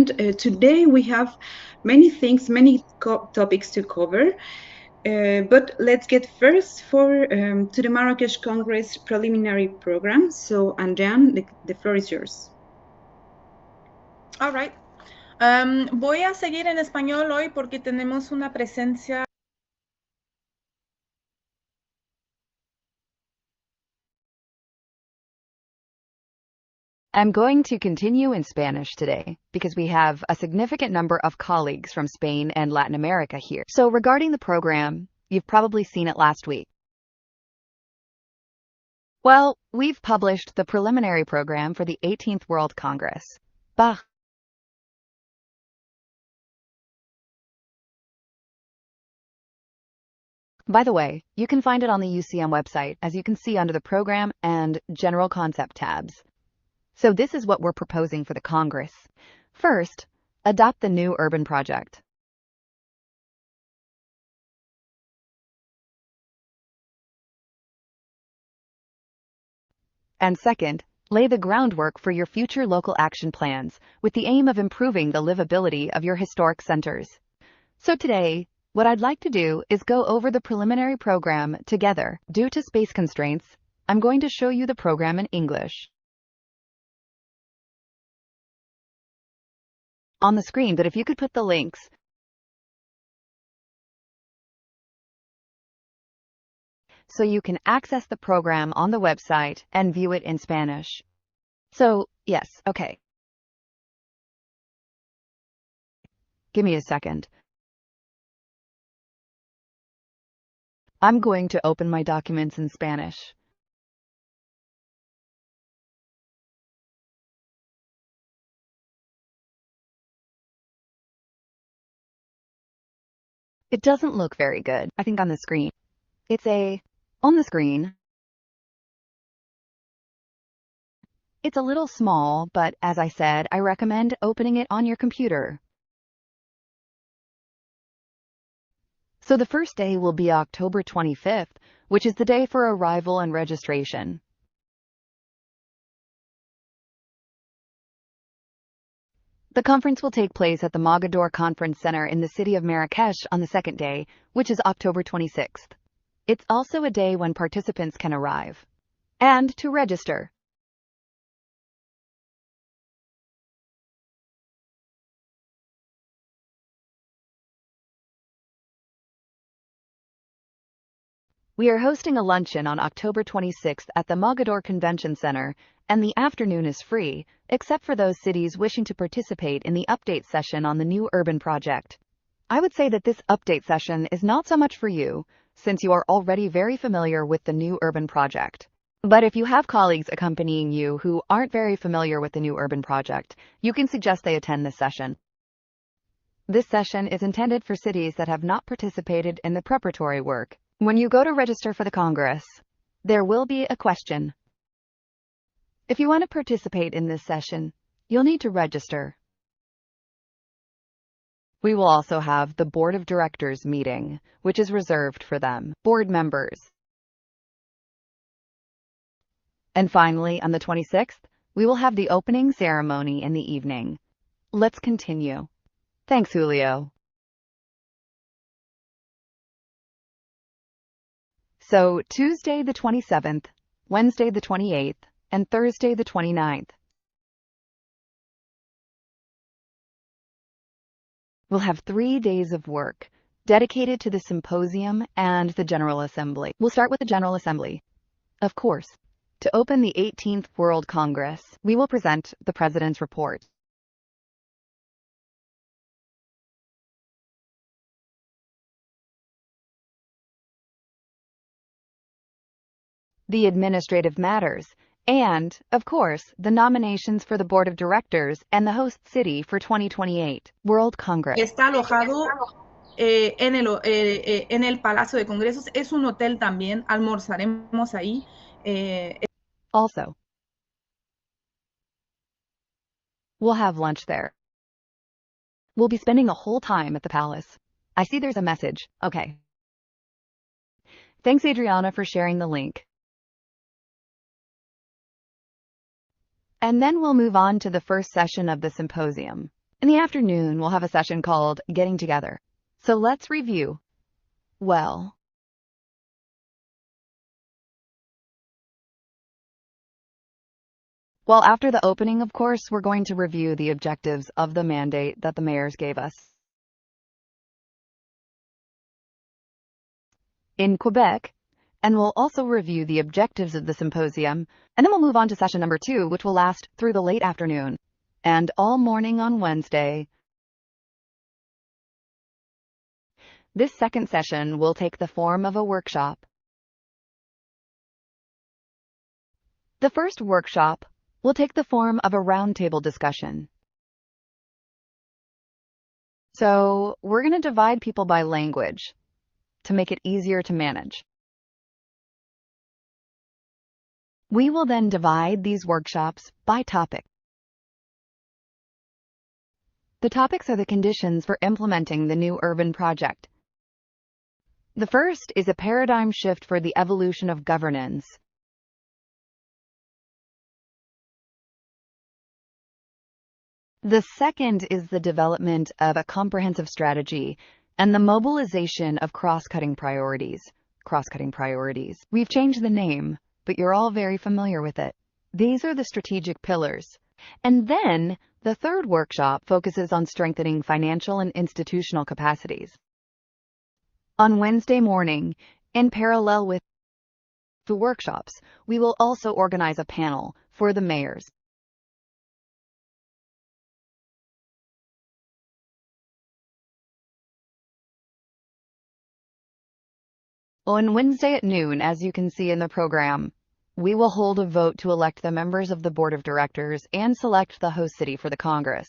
And today we have many things, many topics to cover. But let's get first to the Marrakesh Congress preliminary program. So, Andrian, the floor is yours. All right. Voy a seguir en español hoy porque tenemos una presencia. I'm going to continue in Spanish today because we have a significant number of colleagues from Spain and Latin America here. So regarding the program, you've probably seen it last week. Well, we've published the preliminary program for the 18th World Congress. Bah. By the way, you can find it on the UCM website, as you can see under the Program and General Concept tabs. So this is what we're proposing for the Congress. First, adopt the new urban project. And second, lay the groundwork for your future local action plans with the aim of improving the livability of your historic centers. So today, what I'd like to do is go over the preliminary program together. Due to space constraints, I'm going to show you the program in English on the screen, but if you could put the links so you can access the program on the website and view it in Spanish. So, yes, okay. Give me a second. I'm going to open my documents in Spanish. It doesn't look very good, I think, on the screen. On the screen. It's a little small, but as I said, I recommend opening it on your computer. So the first day will be October 25th, which is the day for arrival and registration. The conference will take place at the Mogador Conference Center in the city of Marrakesh on the second day, which is October 26th. It's also a day when participants can arrive. And to register. We are hosting a luncheon on October 26th at the Mogador Convention Center, and the afternoon is free, except for those cities wishing to participate in the update session on the new urban project. I would say that this update session is not so much for you, since you are already very familiar with the new urban project. But if you have colleagues accompanying you who aren't very familiar with the new urban project, you can suggest they attend this session. This session is intended for cities that have not participated in the preparatory work. When you go to register for the Congress, there will be a question. If you want to participate in this session, you'll need to register. We will also have the Board of Directors meeting, which is reserved for them, board members. And finally, on the 26th, we will have the opening ceremony in the evening. Let's continue. Thanks, Julio. So Tuesday the 27th, Wednesday the 28th, and Thursday the 29th. We'll have 3 days of work dedicated to the symposium and the General Assembly. We'll start with the General Assembly. Of course, to open the 18th World Congress, we will present the President's report. The administrative matters, and, of course, the nominations for the Board of Directors and the host city for 2028 World Congress. Está alojado en el Palacio de Congresos. Es un hotel también. Almorzaremos ahí. Also, we'll have lunch there. We'll be spending the whole time at the palace. I see there's a message. Okay. Thanks, Adriana, for sharing the link. And then we'll move on to the first session of the symposium. In the afternoon, we'll have a session called Getting Together. So let's review. Well, after the opening, of course, we're going to review the objectives of the mandate that the mayors gave us. In Quebec, and we'll also review the objectives of the symposium, and then we'll move on to session number 2, which will last through the late afternoon and all morning on Wednesday. This second session will take the form of a workshop. The first workshop will take the form of a roundtable discussion. So we're going to divide people by language to make it easier to manage. We will then divide these workshops by topic. The topics are the conditions for implementing the new urban project. The first is a paradigm shift for the evolution of governance. The second is the development of a comprehensive strategy and the mobilization of cross-cutting priorities. We've changed the name, but you're all very familiar with it. These are the strategic pillars. And then the third workshop focuses on strengthening financial and institutional capacities. On Wednesday morning, in parallel with the workshops, we will also organize a panel for the mayors. On Wednesday at noon, as you can see in the program, we will hold a vote to elect the members of the Board of Directors and select the host city for the Congress.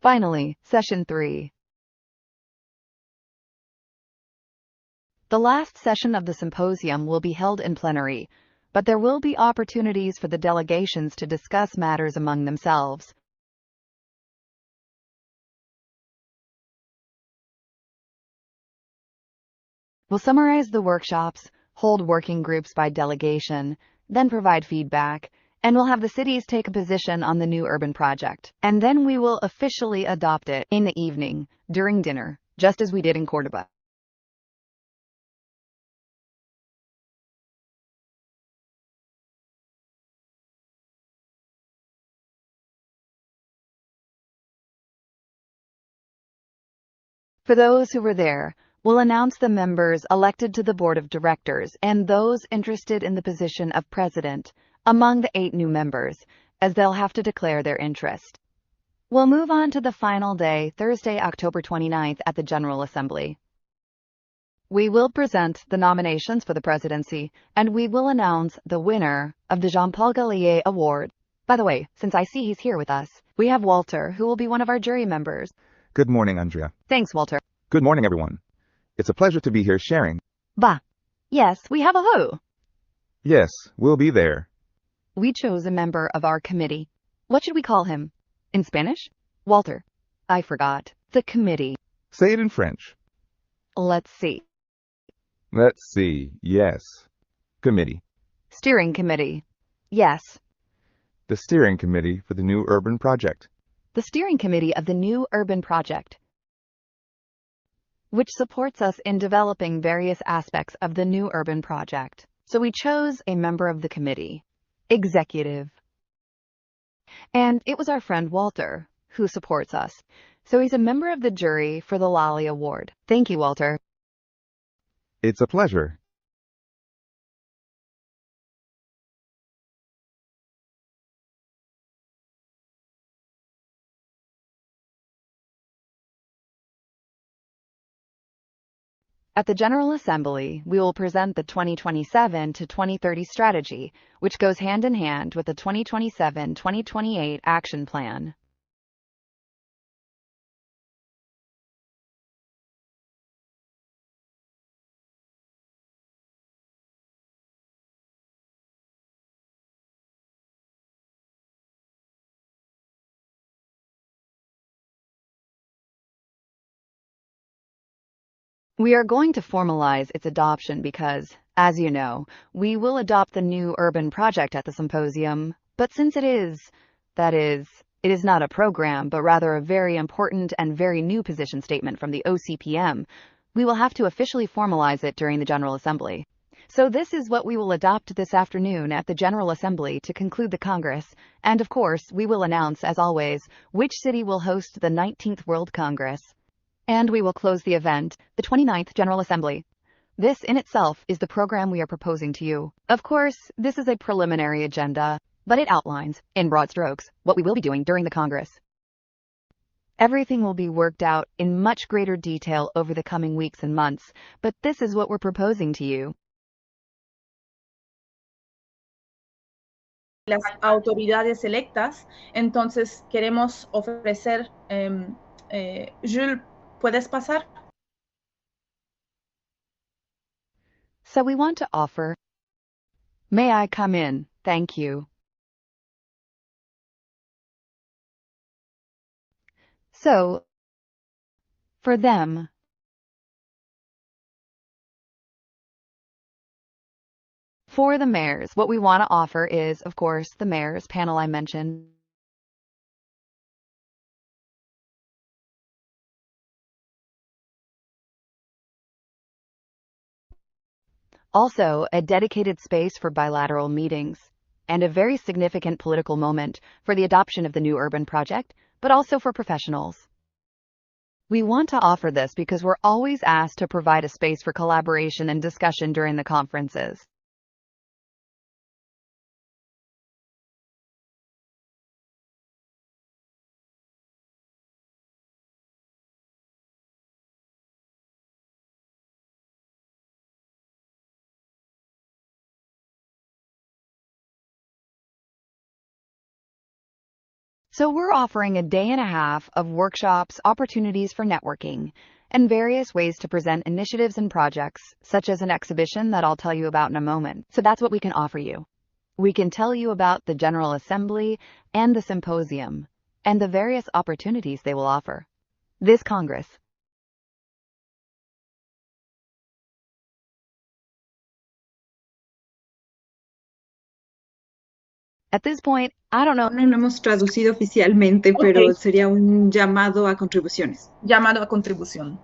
Finally, Session 3. The last session of the symposium will be held in plenary, but there will be opportunities for the delegations to discuss matters among themselves. We'll summarize the workshops, hold working groups by delegation, then provide feedback, and we'll have the cities take a position on the new urban project. And then we will officially adopt it in the evening, during dinner, just as we did in Cordoba. For those who were there, we'll announce the members elected to the Board of Directors and those interested in the position of President among the 8 new members, as they'll have to declare their interest. We'll move on to the final day, Thursday, October 29th, at the General Assembly. We will present the nominations for the presidency, and we will announce the winner of the Jean-Paul Gallier Award. By the way, since I see he's here with us, we have Walter, who will be one of our jury members. Good morning, Andrea. Thanks, Walter. Good morning, everyone. It's a pleasure to be here sharing. Bah. Yes, we have a who. Yes, we'll be there. We chose a member of our committee. What should we call him? In Spanish? Walter. I forgot. The committee. Say it in French. Let's see. Let's see. Yes. Committee. Steering committee. Yes. The steering committee for the new urban project. The steering committee of the new urban project, which supports us in developing various aspects of the new urban project. So we chose a member of the committee, executive. And it was our friend Walter who supports us. So he's a member of the jury for the Lally Award. Thank you, Walter. It's a pleasure. At the General Assembly, we will present the 2027 to 2030 strategy, which goes hand in hand with the 2027-2028 action plan. We are going to formalize its adoption because, as you know, we will adopt the new urban project at the symposium, but since it is, that is, It is not a program, but rather a very important and very new position statement from the OCPM. We will have to officially formalize it during the General Assembly. So this is what we will adopt this afternoon at the General Assembly to conclude the Congress, and of course, we will announce, as always, which city will host the 19th World Congress. And we will close the event, the 29th General Assembly. This in itself is the program we are proposing to you. Of course, this is a preliminary agenda, but it outlines, in broad strokes, what we will be doing during the Congress. Everything will be worked out in much greater detail over the coming weeks and months, but this is what we're proposing to you. Las autoridades electas, entonces queremos ofrecer, Jules, ¿puedes pasar? So we want to offer. May I come in? Thank you. So, for them, for the mayors, what we want to offer is, of course, the mayors panel I mentioned. Also, a dedicated space for bilateral meetings, and a very significant political moment for the adoption of the new urban project, but also for professionals. We want to offer this because we're always asked to provide a space for collaboration and discussion during the conferences. So we're offering a day and a half of workshops, opportunities for networking, and various ways to present initiatives and projects, such as an exhibition that I'll tell you about in a moment. So that's what we can offer you. We can tell you about the General Assembly and the symposium, and the various opportunities they will offer. This Congress. At this point, I don't know. No lo hemos traducido oficialmente, pero sería un llamado a contribuciones. Llamado a contribución.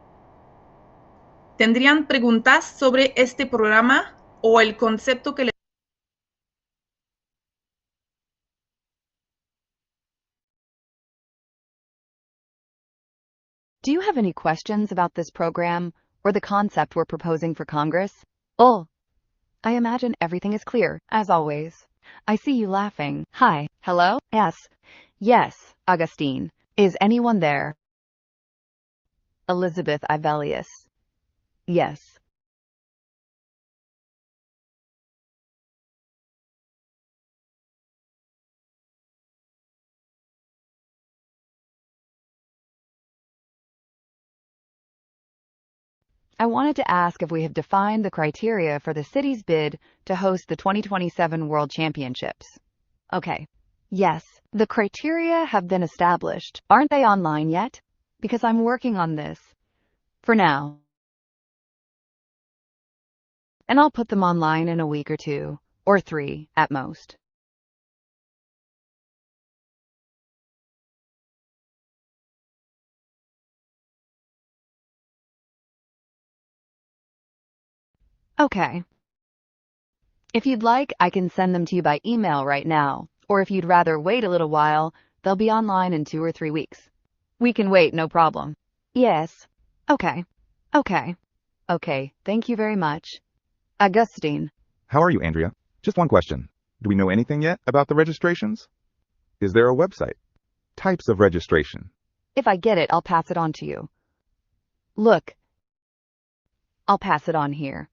¿Tendrían preguntas sobre este programa o el concepto que les... Do you have any questions about this program or the concept we're proposing for Congress? Oh, I imagine everything is clear, as always. I see you laughing. Hi. Hello? Yes. Yes, Augustine. Is anyone there? Elizabeth Ivelius. Yes. I wanted to ask if we have defined the criteria for the city's bid to host the 2027 World Championships. Okay. Yes, the criteria have been established. Aren't they online yet? Because I'm working on this. For now. And I'll put them online in a week or 2, or 3 at most. Okay. If you'd like, I can send them to you by email right now, or if you'd rather wait a little while, they'll be online in 2 or 3 weeks. We can wait, no problem. Yes. Okay. Okay. Okay, thank you very much. Augustine. How are you, Andrea? Just one question. Do we know anything yet about the registrations? Is there a website? Types of registration? If I get it, I'll pass it on to you. Look. I'll pass it on here.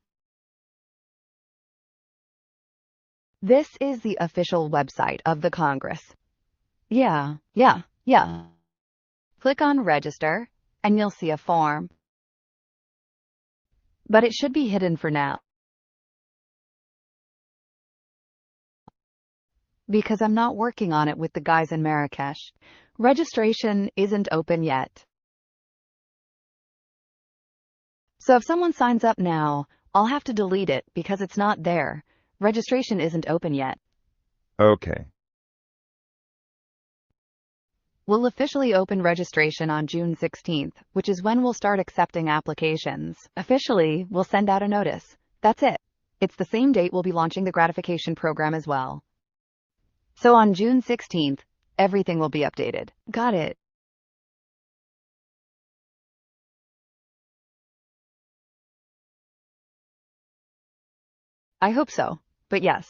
This is the official website of the Congress. Yeah. Click on Register, and you'll see a form. But it should be hidden for now. Because I'm not working on it with the guys in Marrakesh. Registration isn't open yet. So if someone signs up now, I'll have to delete it because it's not there. Registration isn't open yet. Okay. We'll officially open registration on June 16th, which is when we'll start accepting applications. Officially, we'll send out a notice. That's it. It's the same date we'll be launching the gratification program as well. So on June 16th, everything will be updated. Got it. I hope so. But yes,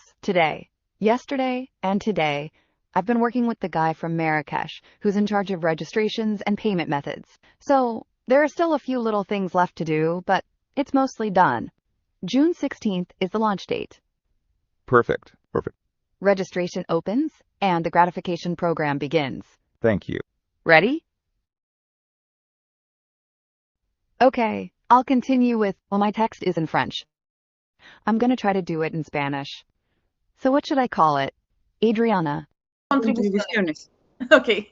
yesterday, and today, I've been working with the guy from Marrakesh, who's in charge of registrations and payment methods. So there are still a few little things left to do, but it's mostly done. June 16th is the launch date. Perfect. Registration opens, and the gratification program begins. Thank you. Ready? Okay, I'll continue with, well, my text is in French. I'm going to try to do it in Spanish. So what should I call it? Adriana. Contribuciones. Ok.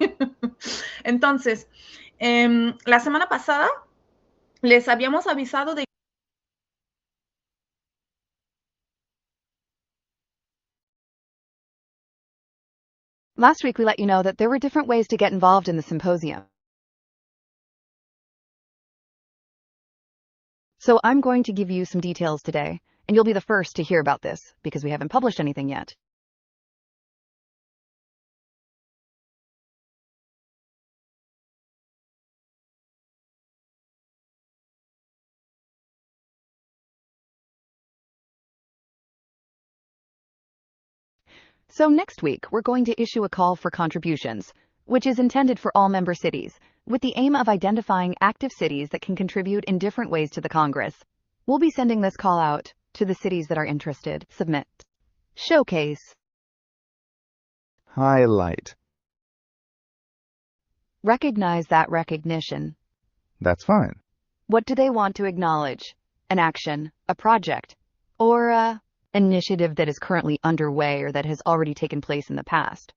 Entonces, la semana pasada les habíamos avisado de... Last week we let you know that there were different ways to get involved in the symposium. So I'm going to give you some details today, and you'll be the first to hear about this, because we haven't published anything yet. So next week, we're going to issue a call for contributions, which is intended for all member cities, with the aim of identifying active cities that can contribute in different ways to the Congress. We'll be sending this call out to the cities that are interested. Submit. Showcase. Highlight. Recognize that recognition. That's fine. What do they want to acknowledge? An action, a project, or a initiative that is currently underway or that has already taken place in the past?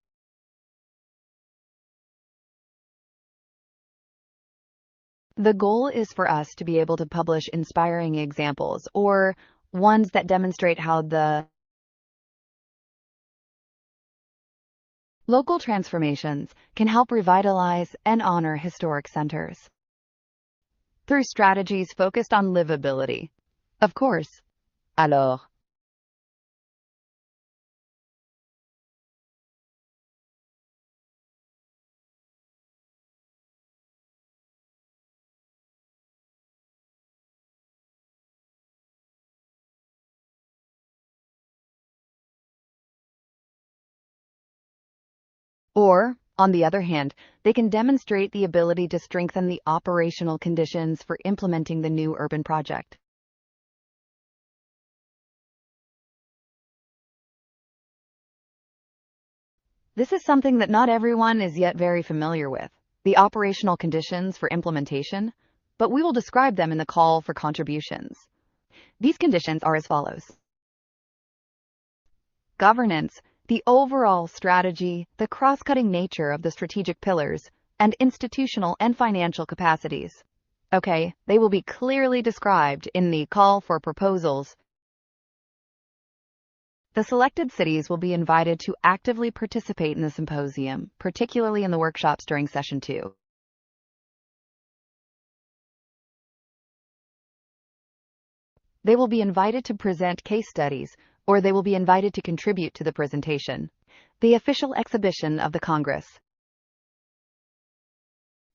The goal is for us to be able to publish inspiring examples or ones that demonstrate how the local transformations can help revitalize and honor historic centers through strategies focused on livability. Of course. Alors, or, on the other hand, they can demonstrate the ability to strengthen the operational conditions for implementing the new urban project. This is something that not everyone is yet very familiar with, the operational conditions for implementation, but we will describe them in the call for contributions. These conditions are as follows. Governance, the overall strategy, the cross-cutting nature of the strategic pillars, and institutional and financial capacities. Okay, they will be clearly described in the call for proposals. The selected cities will be invited to actively participate in the symposium, particularly in the workshops during session 2. They will be invited to present case studies, or they will be invited to contribute to the presentation. The official exhibition of the Congress.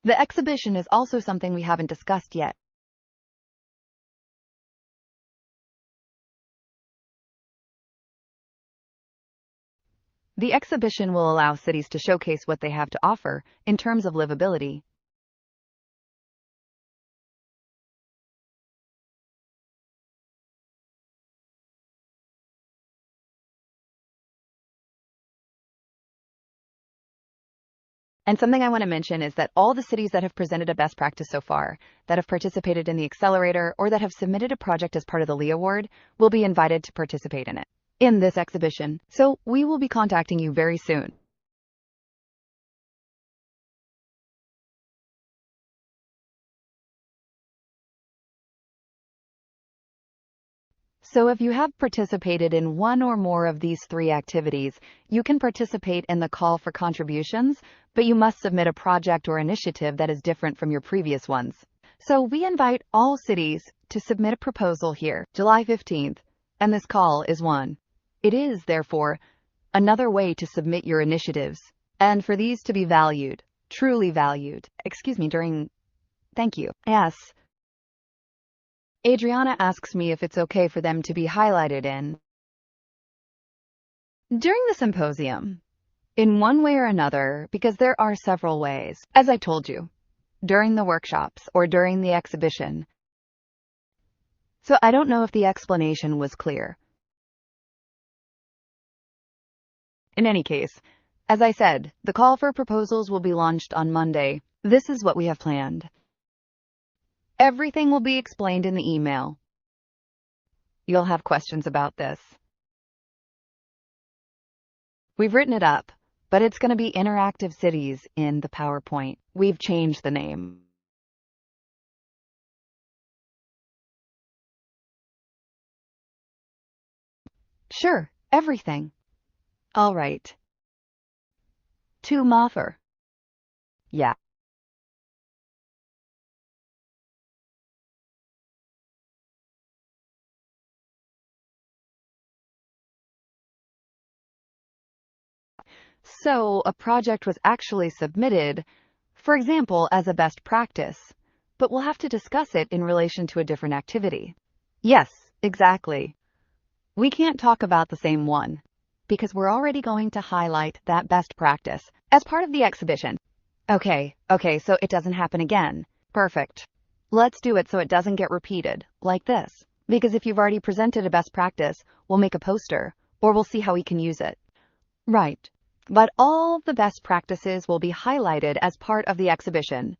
The exhibition is also something we haven't discussed yet. The exhibition will allow cities to showcase what they have to offer in terms of livability. And something I want to mention is that all the cities that have presented a best practice so far, that have participated in the accelerator, or that have submitted a project as part of the Lee Award, will be invited to participate in it, in this exhibition. So we will be contacting you very soon. So if you have participated in one or more of these 3 activities, you can participate in the call for contributions, but you must submit a project or initiative that is different from your previous ones. So we invite all cities to submit a proposal here, July 15th, and this call is one. It is, therefore, another way to submit your initiatives, and for these to be valued, truly valued. Thank you. Yes. Adriana asks me if it's okay for them to be highlighted during the symposium, in one way or another, because there are several ways. As I told you, during the workshops or during the exhibition. So I don't know if the explanation was clear. In any case, as I said, the call for proposals will be launched on Monday. This is what we have planned. Everything will be explained in the email. You'll have questions about this. We've written it up, but it's going to be Interactive Cities in the PowerPoint. We've changed the name. Sure, everything. All right. To Moffer. Yeah. So a project was actually submitted, for example, as a best practice, but we'll have to discuss it in relation to a different activity. Yes, exactly. We can't talk about the same one, because we're already going to highlight that best practice as part of the exhibition. Okay, so it doesn't happen again. Perfect. Let's do it so it doesn't get repeated, like this. Because if you've already presented a best practice, we'll make a poster, or we'll see how we can use it. Right. But all the best practices will be highlighted as part of the exhibition.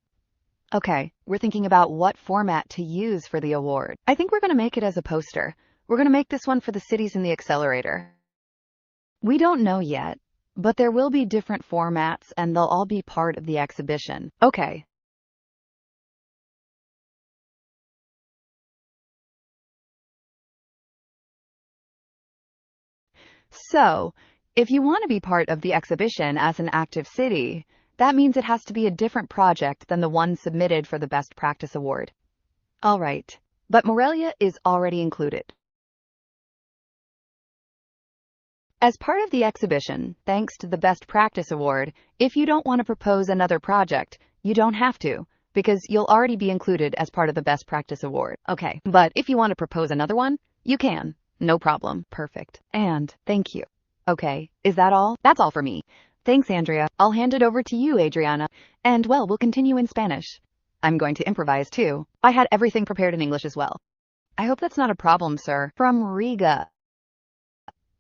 Okay, we're thinking about what format to use for the award. I think we're going to make it as a poster. We're going to make this one for the cities in the accelerator. We don't know yet, but there will be different formats and they'll all be part of the exhibition. Okay. So, if you want to be part of the exhibition as an active city, that means it has to be a different project than the one submitted for the Best Practice Award. All right, but Morelia is already included. As part of the exhibition, thanks to the Best Practice Award, if you don't want to propose another project, you don't have to, because you'll already be included as part of the Best Practice Award. Okay, but if you want to propose another one, you can. No problem. Perfect. And thank you. Okay, is that all? That's all for me. Thanks, Andrea. I'll hand it over to you, Adriana. And well, we'll continue in Spanish. I'm going to improvise too. I had everything prepared in English as well. I hope that's not a problem, sir. From Riga.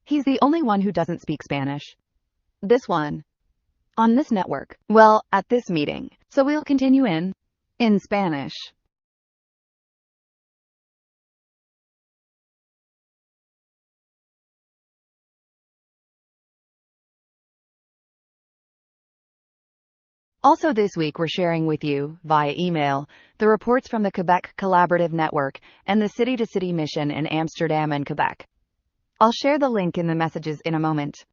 He's the only one who doesn't speak Spanish. This one. On this network. Well, at this meeting. So we'll continue in Spanish. Also this week, we're sharing with you, via email, the reports from the Quebec Collaborative Network and the City-to-City mission in Amsterdam and Quebec. I'll share the link in the messages in a moment.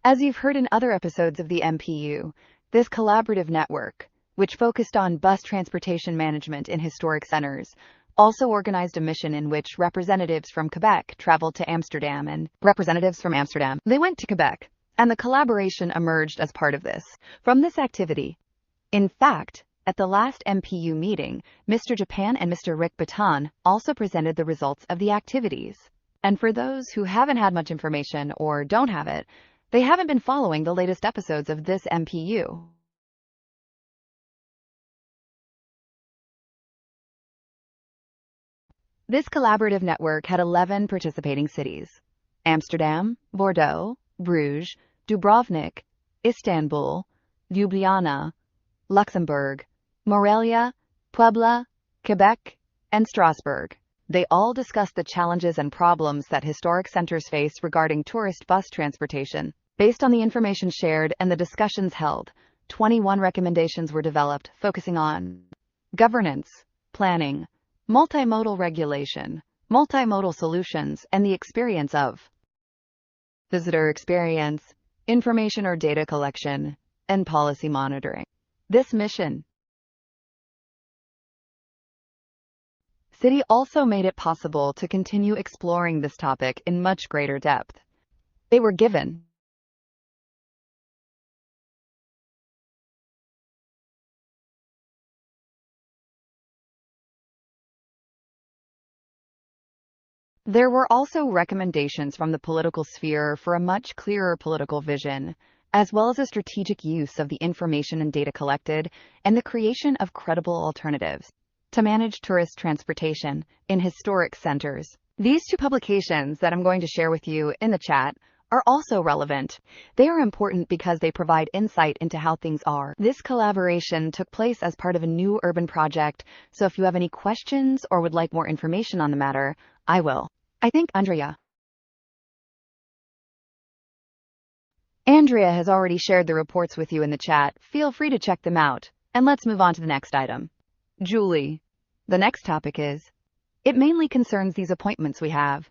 As you've heard in other episodes of the NPU, this collaborative network, which focused on bus transportation management in historic centers, also organized a mission in which representatives from Quebec traveled to Amsterdam and representatives from Amsterdam, they went to Quebec, and the collaboration emerged as part of this. From this activity, in fact, at the last NPU meeting, Mr. Japan and Mr. Rick Baton also presented the results of the activities. And for those who haven't had much information or don't have it, they haven't been following the latest episodes of this NPU. This collaborative network had 11 participating cities: Amsterdam, Bordeaux, Bruges, Dubrovnik, Istanbul, Ljubljana, Luxembourg, Morelia, Puebla, Quebec, and Strasbourg. They all discussed the challenges and problems that historic centers face regarding tourist bus transportation. Based on the information shared and the discussions held, 21 recommendations were developed, focusing on governance, planning, multimodal regulation, multimodal solutions, and the experience of visitor experience, information or data collection, and policy monitoring. This mission City also made it possible to continue exploring this topic in much greater depth. They were given There were also recommendations from the political sphere for a much clearer political vision, as well as a strategic use of the information and data collected and the creation of credible alternatives to manage tourist transportation in historic centers. These two publications that I'm going to share with you in the chat are also relevant. They are important because they provide insight into how things are. This collaboration took place as part of a new urban project, so if you have any questions or would like more information on the matter, I think Andrea has already shared the reports with you in the chat. Feel free to check them out. And let's move on to the next item. Julie, the next topic is, it mainly concerns these appointments we have.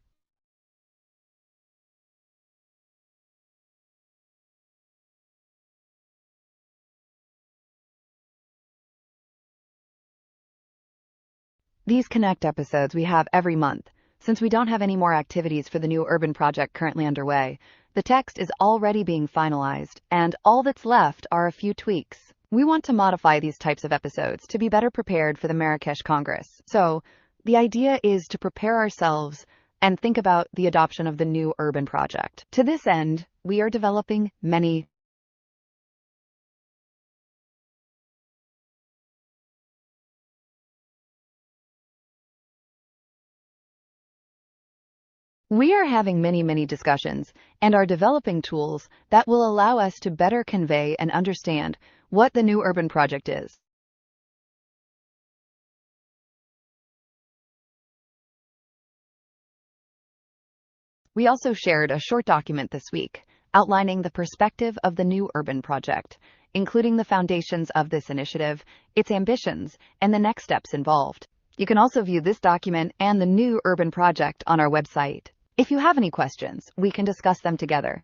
These Connect episodes we have every month. Since we don't have any more activities for the new urban project currently underway, the text is already being finalized, and all that's left are a few tweaks. We want to modify these types of episodes to be better prepared for the Marrakesh Congress. So, the idea is to prepare ourselves and think about the adoption of the new urban project. To this end, we are developing many We are having many discussions and are developing tools that will allow us to better convey and understand what the new urban project is. We also shared a short document this week outlining the perspective of the new urban project, including the foundations of this initiative, its ambitions, and the next steps involved. You can also view this document and the new urban project on our website. If you have any questions, we can discuss them together.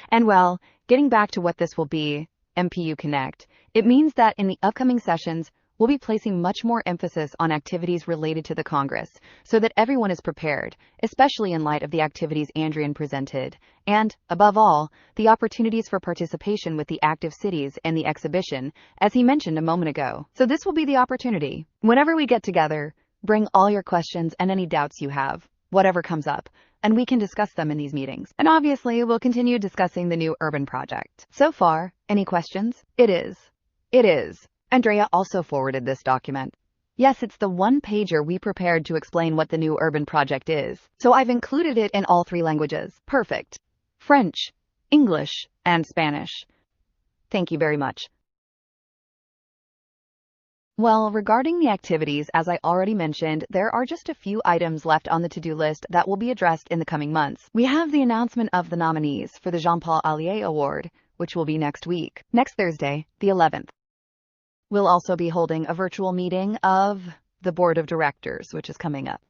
And well, getting back to what this will be, NPU Connect, it means that in the upcoming sessions, we'll be placing much more emphasis on activities related to the Congress so that everyone is prepared, especially in light of the activities Andrian presented, and, above all, the opportunities for participation with the active cities and the exhibition, as he mentioned a moment ago. So this will be the opportunity. Whenever we get together, bring all your questions and any doubts you have, whatever comes up, and we can discuss them in these meetings. And obviously, we'll continue discussing the new urban project. So far, any questions? It is. Andrea also forwarded this document. Yes, it's the one-pager we prepared to explain what the new urban project is. So I've included it in all 3 languages. Perfect. French, English, and Spanish. Thank you very much. Well, regarding the activities, as I already mentioned, there are just a few items left on the to-do list that will be addressed in the coming months. We have the announcement of the nominees for the Jean-Paul Allier Award, which will be next week, next Thursday, the 11th. We'll also be holding a virtual meeting of the Board of Directors, which is coming up.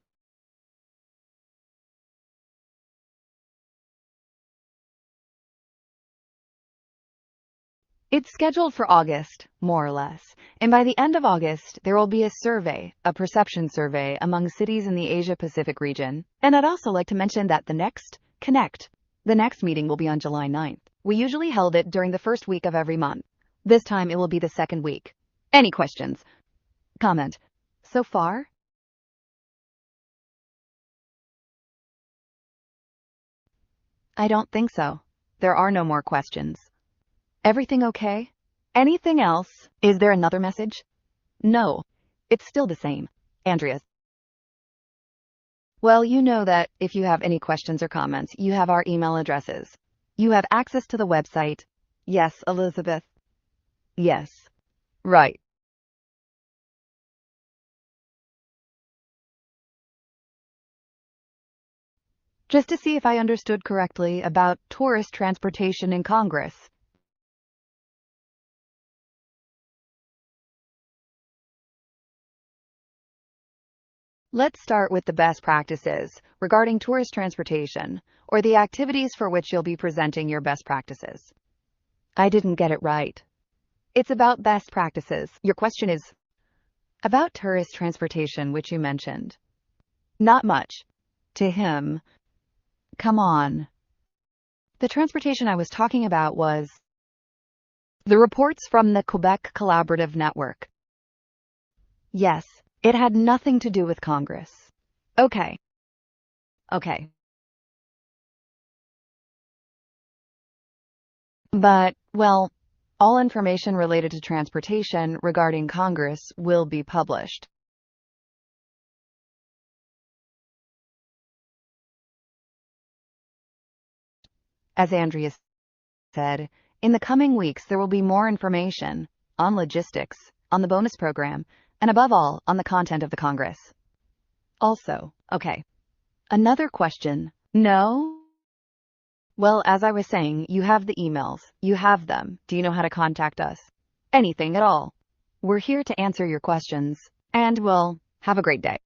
It's scheduled for August, more or less, and by the end of August, there will be a survey, a perception survey among cities in the Asia-Pacific region. And I'd also like to mention that the next meeting will be on July 9th. We usually held it during the first week of every month. This time it will be the second week. Any questions? Comment. So far? I don't think so. There are no more questions. Everything okay? Anything else? Is there another message? No. It's still the same. Andrea. Well, you know that if you have any questions or comments, you have our email addresses. You have access to the website. Yes, Elizabeth. Yes. Right. Just to see if I understood correctly about tourist transportation in Congress. Let's start with the best practices regarding tourist transportation, or the activities for which you'll be presenting your best practices. I didn't get it right. It's about best practices. Your question is about tourist transportation, which you mentioned. Not much. To him. Come on. The transportation I was talking about was the reports from the Quebec Collaborative Network. Yes, it had nothing to do with Congress. Okay. Okay. But, well, all information related to transportation regarding Congress will be published. As Andrea said, in the coming weeks there will be more information on logistics, on the bonus program, and above all, on the content of the Congress. Also, okay. Another question. No? Well, as I was saying, you have the emails. You have them. Do you know how to contact us? Anything at all. We're here to answer your questions. And, well, have a great day.